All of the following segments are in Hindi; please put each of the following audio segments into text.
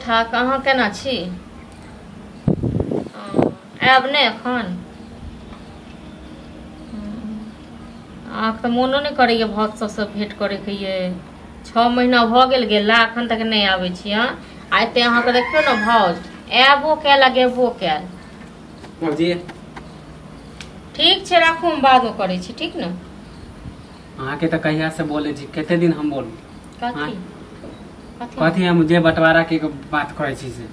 ठाक। अहाँ केना छी? आयब नहि एखन? अहाँके तऽ मोनो नहि करैए भाउज सबसँ भेंट करैके ये। 6 महीना भऽ गेल गेला एखन तक नहि आबै छी। हाँ आइ ते अहाँके देखियौ ने भाउज आयबो कैल गेबो कैल। भाउजी ठीक छै राखू, हम बादमे करै छी, ठीक ने? अहाँके तऽ कहिया से बोले छी, कते दिन हम बोलू? कथी कथी हम जे बंटवारा के बात करे छी से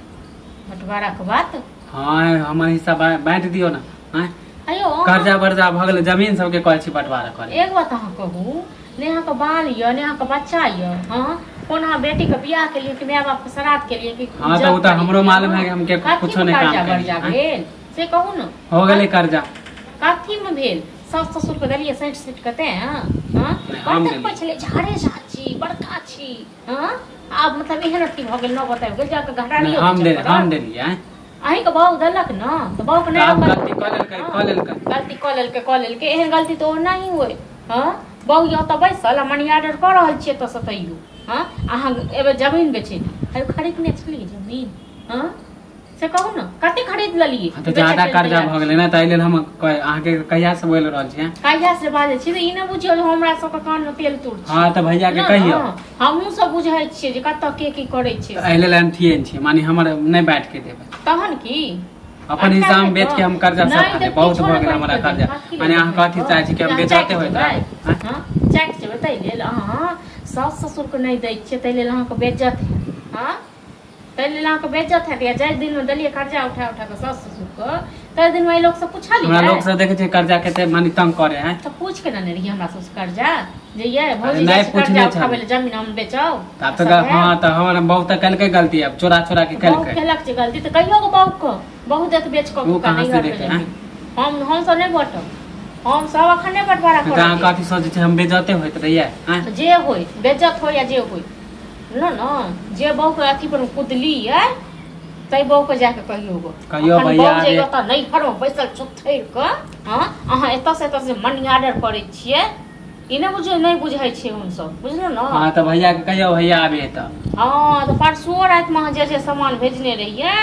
बंटवारा के बात? हाँ हमर हिस्सा बांट दियो ना। हाँ अयो कर्जा वर्जा भ गेल, जमीन सबके कहै छी बंटवारा करे। एक बात अहाँ कहू, ने अहाँ के बाल य ने अहाँ के बच्चा य। हां कोन अहाँ बेटी के बियाह के लिए कि माय बाप के श्राद्ध के लिए कि? हां तो वो तो हमरो मालूम है कि हम के कुछो नहीं काम करे से कहू ना। हो गेले कर्जा काथी में भेल? सास ससुर के दलिए सेट सेट कते हैं? हां कते पछले झाड़े चाची बड़का छी। हां अब मतलब एहन अथी भ गेल न बताइब गेल जाके घाटा नहीं हम देलिए हैं। अही के बाऊ दलक न तो बाऊ के नहीं गलती क लेल के एहन गलती तो नहीं होय। हां बाऊ य त बैसल मनी ऑर्डर कर रहल छिए त सतैयो। हां अहाँ एबे जमीन बेचे है खरीदने छली जमीन? हां से कहू न कते खरीद ललिए? तो ज्यादा कर्जा भ गेलै न त एले हम अहाँ के कहिया से बोल रहल छी? कहिया से बाजे छी? ई न बुझियो हमरा सब के कान में तेल तुर छी। हां त भैया के कहियो हमहु सब बुझाइ छिए जे कत के की करे छी। एले लाइन थियन छी माने हमर नहीं बैठ के देबे तहन की अपन हिसाब में बेच के हम कर्जा सब दे बहुत भ गेल हमरा कर्जा। माने अहाँ कथि चाहे छी कि हम बेचाते होय त? हां चेक से बताइ लेल अहाँ सास ससुर के नहीं दै छिए तै लेल अहाँ के बेइज्जत है। हां तै लेल अहाँ के बेइज्जत है। या जाय दिन में दलिए कर्जा उठा उठा के सास ससुर को तै दिन में लोग सब पूछा लिया। हमरा लोग सब देखे छै कर्जा केते माने तंग करे हैं। त पूछ के न रही हमरा सब कर्जा जे ये भौजी जे कर्जा उठाबे ले जमीन हम बेचौ त त हां त हमर बहुत कल के गलती है, चोरा चोरा के कल के केलक जे गलती त कहियो के बाऊ को बहुत देख बेच को का नहीं करते हैं। हम सब नहीं बटो हम सब अखन नहीं बंटवारा कर। त कथि सोचे छै हम बेइज्जते होइत रहिए? हां जे होय बेइज्जत होय या जे होय न जे बाऊ के अथी पर कुदली है तै बाऊ के जाके कहियो भैया जे त नहीं हरो बैसल चुथैर क। हां अहाँ एत से मनी ऑर्डर करे छिए ई न बुझे नहीं बुझाई छै हम सब बुझलो न। हां त भैया के कहियो भैया आबे त। हां त परसो रात में जे सामान भेजने रहिए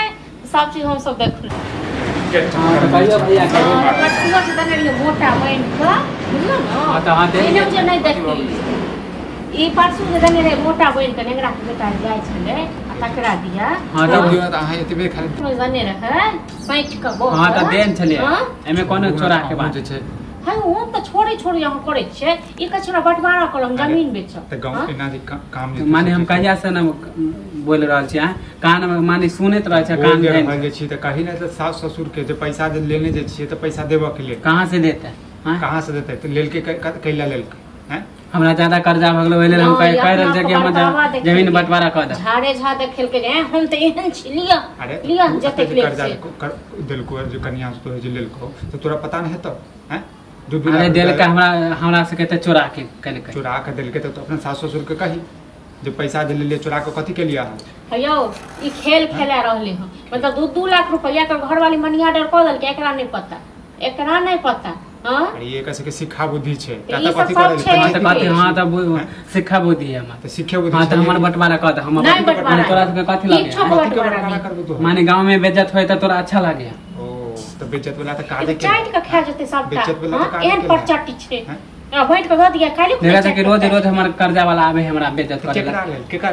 सब चीज हम सब देखलु। हां त कहियो भैया के परसो से देने रहिए मोटा बन के बुझलो न। हां त हां दे ई न जे नहीं देखली ई परसो से देने रहे मोटा बन के नेगरा के बेटा जाय छले आ तकरा दिया। हां त दियो त अहाँ एतबे खाली देने रहे पैठ के बहुत। हां त देन छले एमे कोनो चोरा के बात छै। हां वो त छोड़ी यहाँ करे छे ई कछरा बंटवारा करम जमीन बेच त गांव के ना काम माने हम कहिया से न बोल रहल छी कान में माने सुनत रह छै कान में रहल छी त कहि न त सास ससुर के जे पैसा जे लेने जे छी त पैसा देबो के लिए कहां से देते? हां कहां से देते? त लेल के कैला लेल हैं हमरा ज्यादा कर्जा भ गेल ओइ लेल हम कह रहल छै कि हम जमीन बंटवारा कर द। झाड़े झा देखेल के हम त एहन छी लिया जते कर्जा देलको जो कन्या तो जे लेलको त तोरा पता नहीं है त हैं? अरे दिल के हमरा से कहते चोरा के दिल के तो अपना सास ससुर के कही जो पैसा जे ले चोरा के कथि के लिया है? यो ई खेल खेला रहले ह मतलब 2 लाख रुपया के घर वाली मनी ऑर्डर कर देल के एकरा नहीं पता। हां ये कैसे के शिक्षा बुद्धि छै त कथि करे त कथि हां त शिक्षा बुद्धि है हम त शिक्षा बुद्धि हां त हमर बंटवारा कर द। हम तोरा के कथि लागे माने गांव में बेइज्जत होय त तोरा अच्छा लागे? तो बेइज्जत वाला त काजे के चाट के खा जते सबटा एहन पर चट्टी छे बैठ के द दिया खाली देखा छै कि रोज हमर कर्जा वाला आवे हमरा बेइज्जत करे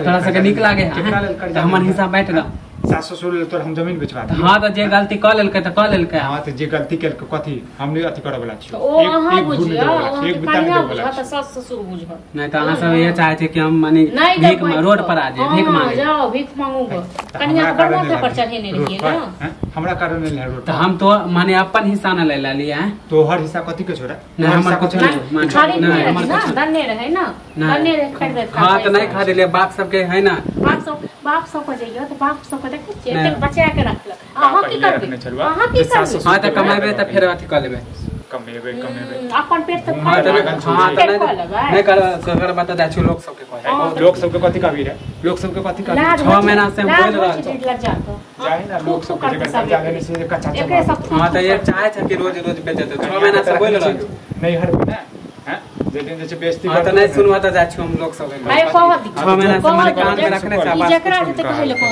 तोरा से के निक लागे त हमर हिसाब बांट ल। सास ससुर तोर हम जमीन बेचवा दे। हां त जे गलती क लेल के त क लेल के। हां त जे गलती केल के कथि हमनी अथि करे वाला छी एक बुझियो एक बिता दे वाला त सास ससुर बुझो नहीं त अहाँ सब ये चाहे छै कि हम माने भीख रोड पर आ जाए भीख मांगे जाओ भीख मांगूगा कन्या के बरमोते पर चढ़ेने रहिए ना हमरा कारण ले रोड त हम तो माने अपन हिस्सा न ले लिए हैं। तोहर हिस्सा कथि के छोड़ा नहीं हमर कुछ नहीं माने हमर कुछ दन्ने रहे ना दन्ने रहे खरीद। हां त नहीं खरीद ले बाप सब के है ना बाप सब को जइयो त बाप सब को देखे छी एते बचा के रखलक अहाँ की करबे? अहाँ की करबे? हां त कमाबे त फिर अथि क लेबे कमेबे अपन पेट त हां त नहीं कर बता दै छु लोग सब के कहे लोग सब के कथि कहबी रे? लोग सब के कथि कहबी? 6 महीना से हम बोल रहल छी जाहि ना लोग सब के जगह जाने से कच्चा हां त ये चाहे छै कि रोज बेचते 6 महीना से बोल रहल छी नहीं हर ना हैं जे दिन जे बेइज्जती हां त नहीं सुनवा त जा छु हम लोग सब 6 महीना से माने कान में रखने से आवाज जकरा जते कहले कह